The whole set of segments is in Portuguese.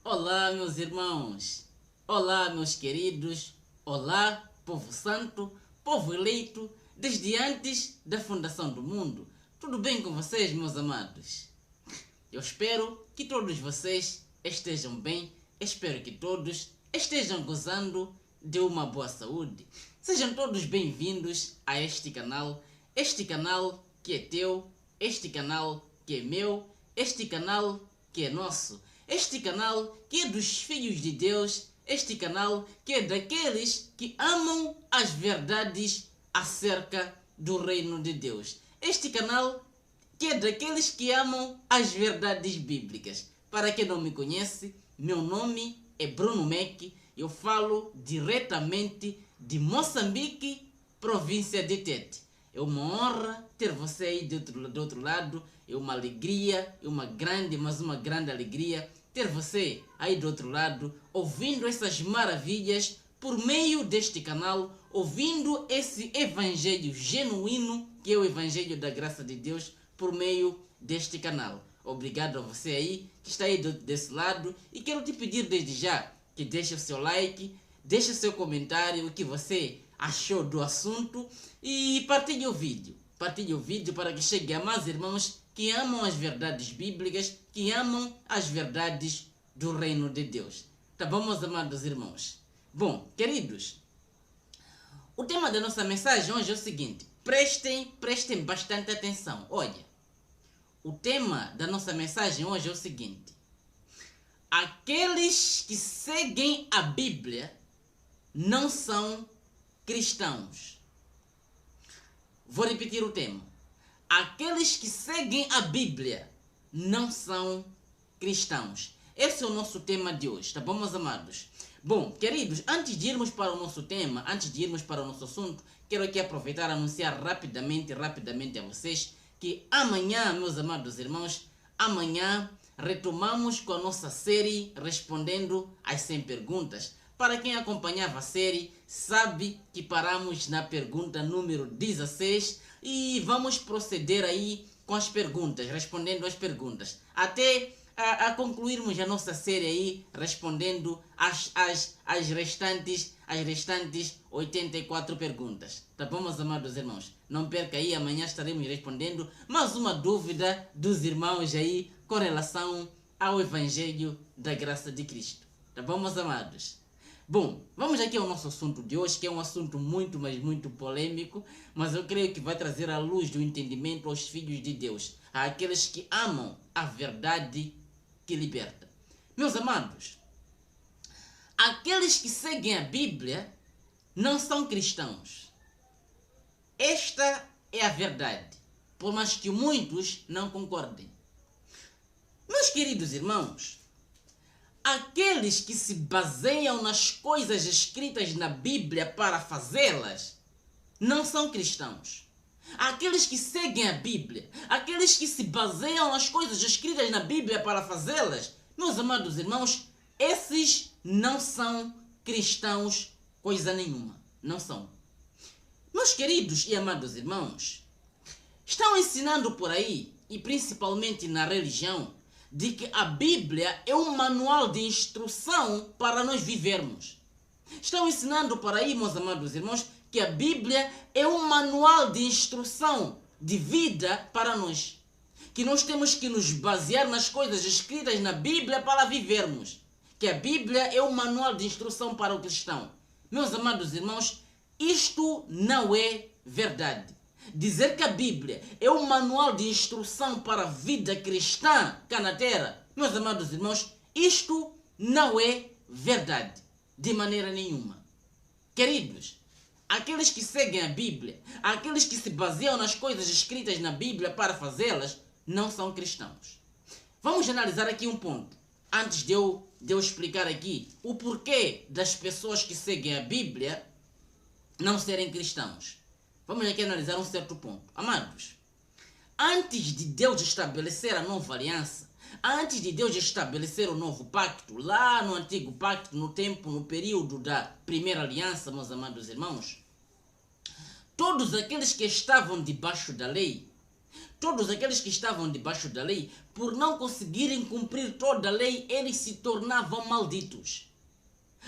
Olá, meus irmãos. Olá, meus queridos. Olá, povo santo, povo eleito, desde antes da fundação do mundo. Tudo bem com vocês, meus amados? Eu espero que todos vocês estejam bem. Espero que todos estejam gozando de uma boa saúde. Sejam todos bem-vindos a este canal que é teu, este canal que é meu, este canal que é nosso, este canal que é dos filhos de Deus, este canal que é daqueles que amam as verdades acerca do reino de Deus, este canal que é daqueles que amam as verdades bíblicas. Para quem não me conhece, meu nome é Bruno Meck, eu falo diretamente de Moçambique, província de Tete. É uma honra ter você aí do outro lado, é uma alegria, é uma grande alegria ter você aí do outro lado, ouvindo essas maravilhas por meio deste canal, ouvindo esse evangelho genuíno, que é o evangelho da graça de Deus, por meio deste canal. Obrigado a você aí que está aí desse lado, e quero te pedir desde já que deixe o seu like, deixe o seu comentário, o que você achou do assunto, e partilhe o vídeo. Partilhe o vídeo para que chegue a mais irmãos que amam as verdades bíblicas, que amam as verdades do reino de Deus. Tá bom, meus amados irmãos? Bom, queridos, o tema da nossa mensagem hoje é o seguinte. Prestem bastante atenção. Olha, o tema da nossa mensagem hoje é o seguinte. Aqueles que seguem a Bíblia não são cristãos. Vou repetir o tema. Aqueles que seguem a Bíblia não são cristãos. Esse é o nosso tema de hoje, tá bom, meus amados? Bom, queridos, antes de irmos para o nosso tema, antes de irmos para o nosso assunto, quero aqui aproveitar e anunciar rapidamente a vocês que amanhã, meus amados irmãos, amanhã retomamos com a nossa série respondendo às 100 perguntas. Para quem acompanhava a série, sabe que paramos na pergunta número 16 e vamos proceder aí com as perguntas, respondendo às perguntas, até a concluirmos a nossa série aí, respondendo as restantes 84 perguntas. Tá bom, meus amados irmãos? Não perca aí, amanhã estaremos respondendo mais uma dúvida dos irmãos aí com relação ao Evangelho da Graça de Cristo. Tá bom, meus amados? Bom, vamos aqui ao nosso assunto de hoje, que é um assunto muito, mas muito polêmico, mas eu creio que vai trazer a luz do entendimento aos filhos de Deus, àqueles que amam a verdade que liberta. Meus amados, aqueles que seguem a Bíblia não são cristãos. Esta é a verdade, por mais que muitos não concordem. Meus queridos irmãos, aqueles que se baseiam nas coisas escritas na Bíblia para fazê-las, não são cristãos. Aqueles que seguem a Bíblia, aqueles que se baseiam nas coisas escritas na Bíblia para fazê-las, meus amados irmãos, esses não são cristãos coisa nenhuma. Não são. Meus queridos e amados irmãos, estão ensinando por aí, e principalmente na religião, de que a Bíblia é um manual de instrução para nós vivermos. Estão ensinando por aí, meus amados irmãos, que a Bíblia é um manual de instrução de vida para nós. Que nós temos que nos basear nas coisas escritas na Bíblia para vivermos. Que a Bíblia é um manual de instrução para o cristão. Meus amados irmãos, isto não é verdade. Dizer que a Bíblia é um manual de instrução para a vida cristã cá na terra, meus amados irmãos, isto não é verdade, de maneira nenhuma. Queridos, aqueles que seguem a Bíblia, aqueles que se baseiam nas coisas escritas na Bíblia para fazê-las, não são cristãos. Vamos analisar aqui um ponto, antes de eu explicar aqui o porquê das pessoas que seguem a Bíblia não serem cristãos. Vamos aqui analisar um certo ponto. Amados, antes de Deus estabelecer a nova aliança, antes de Deus estabelecer o novo pacto, lá no antigo pacto, no período da primeira aliança, meus amados irmãos, todos aqueles que estavam debaixo da lei, todos aqueles que estavam debaixo da lei, por não conseguirem cumprir toda a lei, eles se tornavam malditos.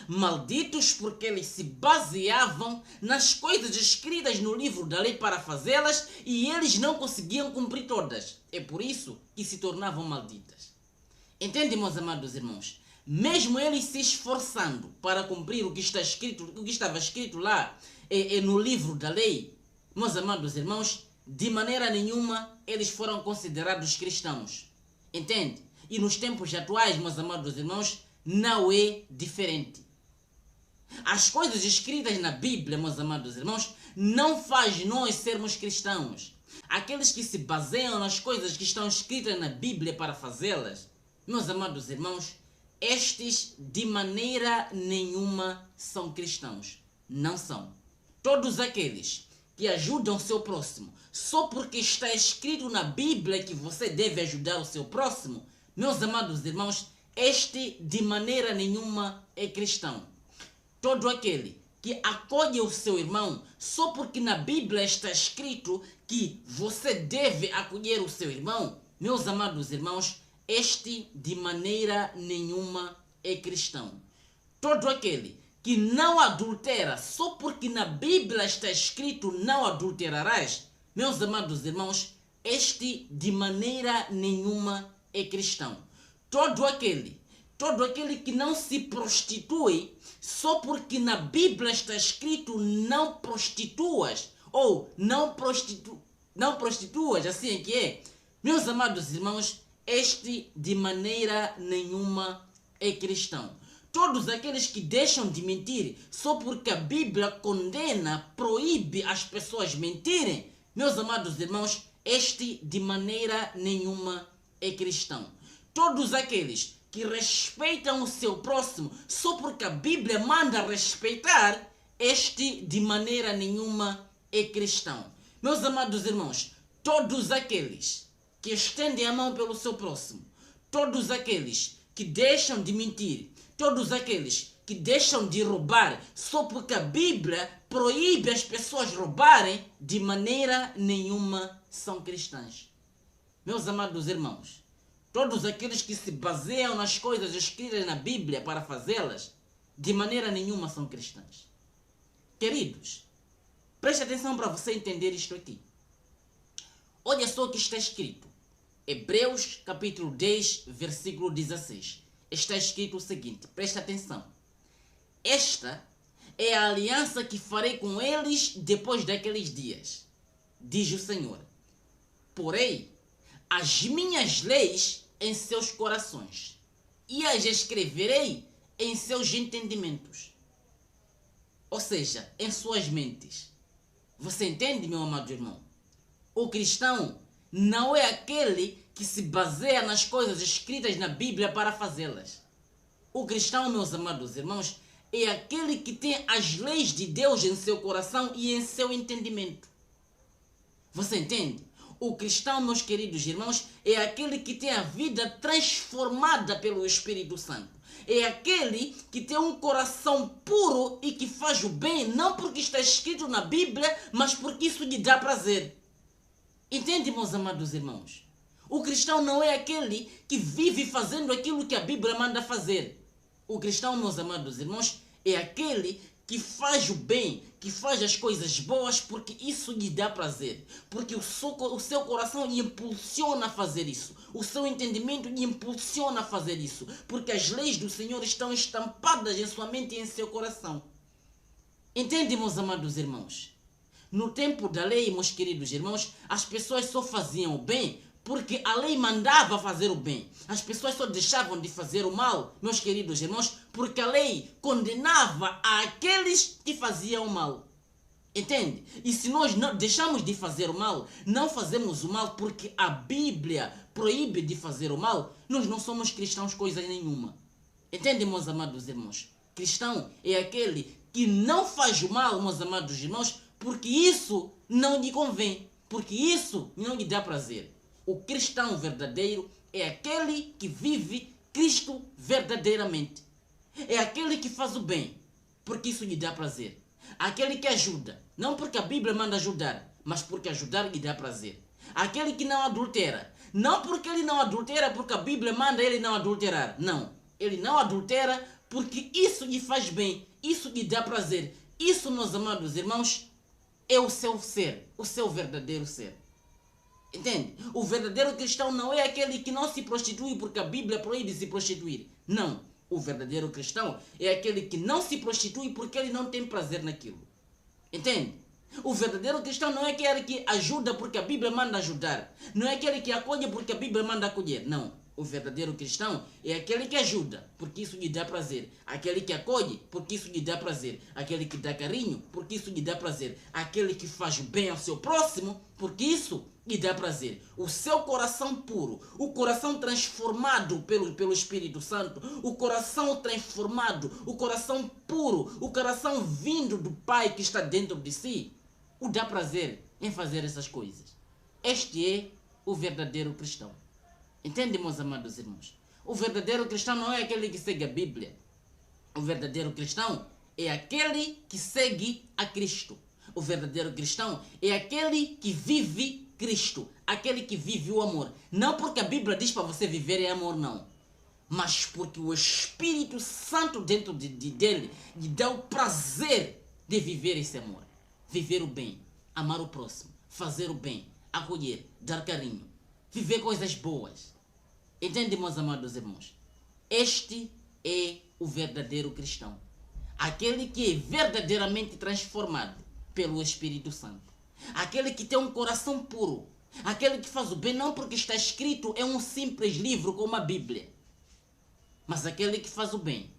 Malditos porque eles se baseavam nas coisas escritas no livro da lei para fazê-las e eles não conseguiam cumprir todas. É por isso que se tornavam malditas. Entende, meus amados irmãos? Mesmo eles se esforçando para cumprir o que estava escrito lá no livro da lei, meus amados irmãos, de maneira nenhuma eles foram considerados cristãos. Entende? E nos tempos atuais, meus amados irmãos, não é diferente. As coisas escritas na Bíblia, meus amados irmãos, não faz nós sermos cristãos. Aqueles que se baseiam nas coisas que estão escritas na Bíblia para fazê-las, meus amados irmãos, estes de maneira nenhuma são cristãos. Não são. Todos aqueles que ajudam o seu próximo só porque está escrito na Bíblia que você deve ajudar o seu próximo, meus amados irmãos, este de maneira nenhuma é cristão. Todo aquele que acolhe o seu irmão só porque na Bíblia está escrito que você deve acolher o seu irmão, meus amados irmãos, este de maneira nenhuma é cristão. Todo aquele que não adultera só porque na Bíblia está escrito não adulterarás, meus amados irmãos, este de maneira nenhuma é cristão. Todo aquele que não se prostitui só porque na Bíblia está escrito não prostituas, ou não prostituas, assim é que é. Meus amados irmãos, este de maneira nenhuma é cristão. Todos aqueles que deixam de mentir só porque a Bíblia condena, proíbe as pessoas mentirem, meus amados irmãos, este de maneira nenhuma é cristão. Todos aqueles que respeitam o seu próximo só porque a Bíblia manda respeitar, este de maneira nenhuma é cristão. Meus amados irmãos, todos aqueles que estendem a mão pelo seu próximo, todos aqueles que deixam de mentir, todos aqueles que deixam de roubar só porque a Bíblia proíbe as pessoas roubarem, de maneira nenhuma são cristãos. Meus amados irmãos, todos aqueles que se baseiam nas coisas escritas na Bíblia para fazê-las, de maneira nenhuma são cristãos. Queridos, preste atenção para você entender isto aqui. Olha só o que está escrito. Hebreus capítulo 10, versículo 16. Está escrito o seguinte, preste atenção. Esta é a aliança que farei com eles depois daqueles dias, diz o Senhor. Porém, as minhas leis em seus corações e as escreverei em seus entendimentos. Ou seja, em suas mentes. Você entende, meu amado irmão? O cristão não é aquele que se baseia nas coisas escritas na Bíblia para fazê-las. O cristão, meus amados irmãos, é aquele que tem as leis de Deus em seu coração e em seu entendimento. Você entende? O cristão, meus queridos irmãos, é aquele que tem a vida transformada pelo Espírito Santo. É aquele que tem um coração puro e que faz o bem, não porque está escrito na Bíblia, mas porque isso lhe dá prazer. Entende, meus amados irmãos? O cristão não é aquele que vive fazendo aquilo que a Bíblia manda fazer. O cristão, meus amados irmãos, é aquele que faz o bem, que faz as coisas boas porque isso lhe dá prazer. Porque o seu coração lhe impulsiona a fazer isso. O seu entendimento lhe impulsiona a fazer isso. Porque as leis do Senhor estão estampadas em sua mente e em seu coração. Entende, meus amados irmãos? No tempo da lei, meus queridos irmãos, as pessoas só faziam o bem porque a lei mandava fazer o bem. As pessoas só deixavam de fazer o mal, meus queridos irmãos, porque a lei condenava aqueles que faziam o mal. Entende? E se nós não deixamos de fazer o mal, não fazemos o mal porque a Bíblia proíbe de fazer o mal, nós não somos cristãos coisa nenhuma. Entende, meus amados irmãos? Cristão é aquele que não faz o mal, meus amados irmãos, porque isso não lhe convém, porque isso não lhe dá prazer. O cristão verdadeiro é aquele que vive Cristo verdadeiramente. É aquele que faz o bem, porque isso lhe dá prazer. Aquele que ajuda, não porque a Bíblia manda ajudar, mas porque ajudar lhe dá prazer. aquele que não adultera. Não porque ele não adultera, porque a Bíblia manda ele não adulterar. Não, ele não adultera porque isso lhe faz bem, isso lhe dá prazer. Isso, meus amados irmãos, é o seu ser, o seu verdadeiro ser. Entende? O verdadeiro cristão não é aquele que não se prostitui porque a Bíblia proíbe se prostituir. Não. O verdadeiro cristão é aquele que não se prostitui porque ele não tem prazer naquilo. Entende? O verdadeiro cristão não é aquele que ajuda porque a Bíblia manda ajudar. Não é aquele que acolhe porque a Bíblia manda acolher. Não. O verdadeiro cristão é aquele que ajuda porque isso lhe dá prazer. Aquele que acolhe porque isso lhe dá prazer. Aquele que dá carinho porque isso lhe dá prazer. Aquele que faz bem ao seu próximo porque isso lhe dá prazer. O seu coração puro, o coração transformado pelo Espírito Santo, o coração transformado, o coração puro, o coração vindo do Pai que está dentro de si, o dá prazer em fazer essas coisas. Este é o verdadeiro cristão. Entende, meus amados irmãos? O verdadeiro cristão não é aquele que segue a Bíblia. O verdadeiro cristão é aquele que segue a Cristo. O verdadeiro cristão é aquele que vive Cristo, aquele que vive o amor. Não porque a Bíblia diz para você viver em amor, não. Mas porque o Espírito Santo dentro dele lhe dá o prazer de viver esse amor. Viver o bem, amar o próximo, fazer o bem, acolher, dar carinho, viver coisas boas. Entende, meus amados irmãos? Este é o verdadeiro cristão. Aquele que é verdadeiramente transformado pelo Espírito Santo. Aquele que tem um coração puro. Aquele que faz o bem não porque está escrito em um simples livro como a Bíblia. Mas aquele que faz o bem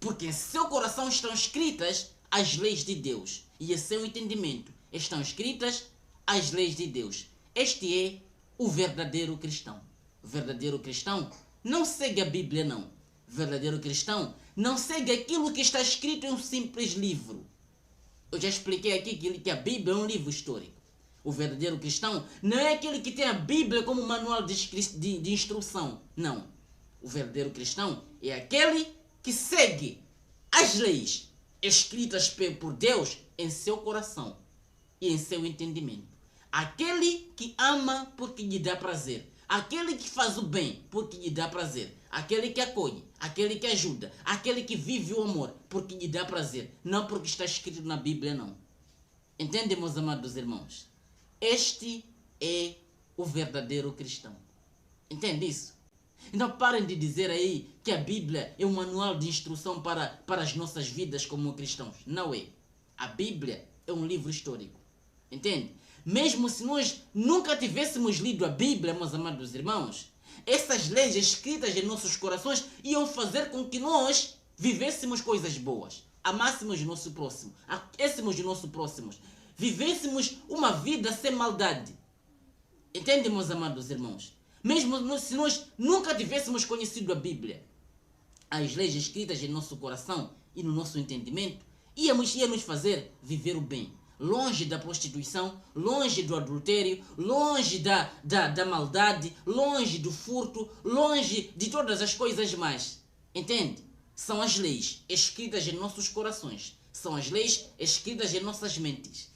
porque em seu coração estão escritas as leis de Deus. E em seu entendimento estão escritas as leis de Deus. Este é o verdadeiro cristão. O verdadeiro cristão não segue a Bíblia, não. O verdadeiro cristão não segue aquilo que está escrito em um simples livro. Eu já expliquei aqui que a Bíblia é um livro histórico. O verdadeiro cristão não é aquele que tem a Bíblia como manual de instrução. Não. O verdadeiro cristão é aquele que segue as leis escritas por Deus em seu coração e em seu entendimento. Aquele que ama porque lhe dá prazer. Aquele que faz o bem porque lhe dá prazer. Aquele que acolhe, aquele que ajuda, aquele que vive o amor porque lhe dá prazer. Não porque está escrito na Bíblia, não. Entende, meus amados irmãos? Este é o verdadeiro cristão. Entende isso? Então parem de dizer aí que a Bíblia é um manual de instrução para as nossas vidas como cristãos. Não é. A Bíblia é um livro histórico. Entende? Mesmo se nós nunca tivéssemos lido a Bíblia, meus amados irmãos, essas leis escritas em nossos corações iam fazer com que nós vivêssemos coisas boas, amássemos o nosso próximo, aquecêssemos o nosso próximo, vivêssemos uma vida sem maldade. Entende, meus amados irmãos? Mesmo se nós nunca tivéssemos conhecido a Bíblia, as leis escritas em nosso coração e no nosso entendimento ia nos fazer viver o bem. Longe da prostituição, longe do adultério, longe da maldade, longe do furto, longe de todas as coisas mais. Entende? São as leis escritas em nossos corações. São as leis escritas em nossas mentes.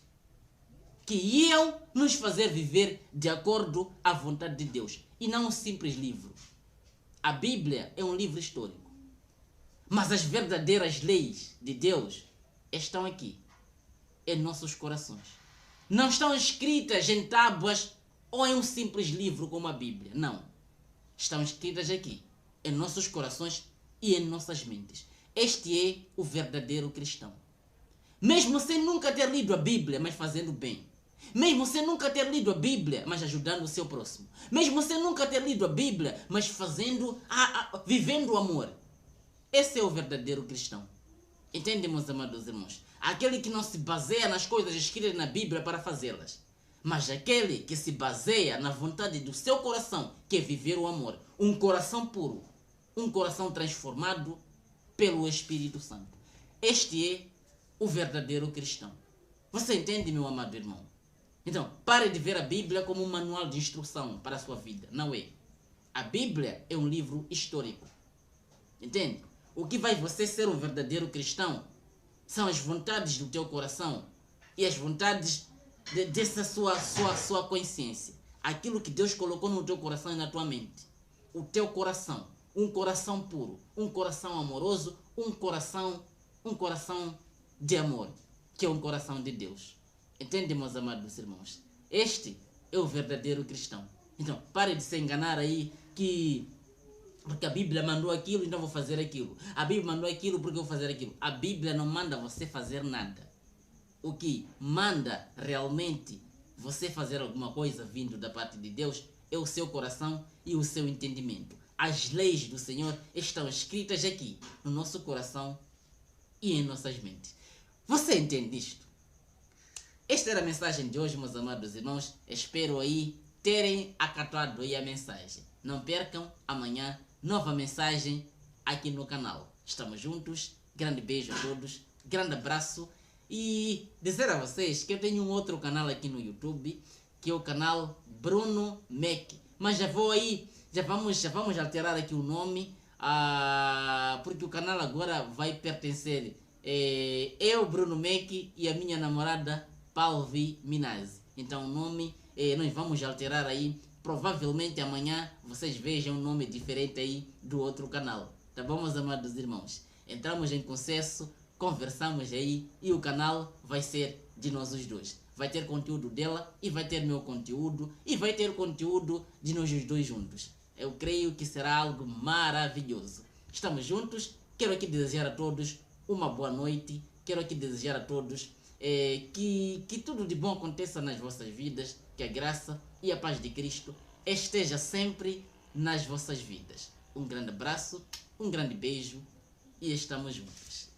Que iam nos fazer viver de acordo à vontade de Deus. E não um simples livro. A Bíblia é um livro histórico. Mas as verdadeiras leis de Deus estão aqui. Em nossos corações. Não estão escritas em tábuas ou em um simples livro como a Bíblia. Não. Estão escritas aqui, em nossos corações e em nossas mentes. Este é o verdadeiro cristão. Mesmo sem nunca ter lido a Bíblia, mas fazendo bem. Mesmo sem nunca ter lido a Bíblia, mas ajudando o seu próximo. Mesmo sem nunca ter lido a Bíblia, mas vivendo o amor. Esse é o verdadeiro cristão. Entende, meus amados irmãos? Aquele que não se baseia nas coisas escritas na Bíblia para fazê-las, mas aquele que se baseia na vontade do seu coração, que é viver o amor. Um coração puro, um coração transformado pelo Espírito Santo. Este é o verdadeiro cristão. Você entende, meu amado irmão? Então, pare de ver a Bíblia como um manual de instrução para a sua vida. Não é. A Bíblia é um livro histórico. Entende? O que vai você ser um verdadeiro cristão são as vontades do teu coração e as vontades dessa sua consciência. aquilo que Deus colocou no teu coração e na tua mente. O teu coração, um coração puro, um coração amoroso, um coração de amor, que é um coração de Deus. Entende, meus amados irmãos? Este é o verdadeiro cristão. Então, pare de se enganar aí que porque a Bíblia mandou aquilo, então vou fazer aquilo. A Bíblia mandou aquilo, porque eu vou fazer aquilo. A Bíblia não manda você fazer nada. O que manda realmente você fazer alguma coisa vindo da parte de Deus é o seu coração e o seu entendimento. As leis do Senhor estão escritas aqui, no nosso coração e em nossas mentes. Você entende isto? Esta era a mensagem de hoje, meus amados irmãos. Espero aí terem acatado aí a mensagem. Não percam amanhã nova mensagem aqui no canal. Estamos juntos. Grande beijo a todos. Grande abraço. E dizer a vocês que eu tenho um outro canal aqui no YouTube, que é o canal Bruno Mac. Mas já vamos alterar aqui o nome, porque o canal agora vai pertencer eu, Bruno Mac, e a minha namorada Palvi Minazzi. Então o nome nós vamos alterar aí. Provavelmente amanhã vocês vejam um nome diferente aí do outro canal. Tá bom, meus amados irmãos? Entramos em consenso, conversamos aí e o canal vai ser de nós os dois. Vai ter conteúdo dela e vai ter meu conteúdo e vai ter conteúdo de nós os dois juntos. Eu creio que será algo maravilhoso. Estamos juntos. Quero aqui desejar a todos uma boa noite. Quero aqui desejar a todos que tudo de bom aconteça nas vossas vidas, que a graça e a paz de Cristo esteja sempre nas vossas vidas. Um grande abraço, um grande beijo e estamos juntos.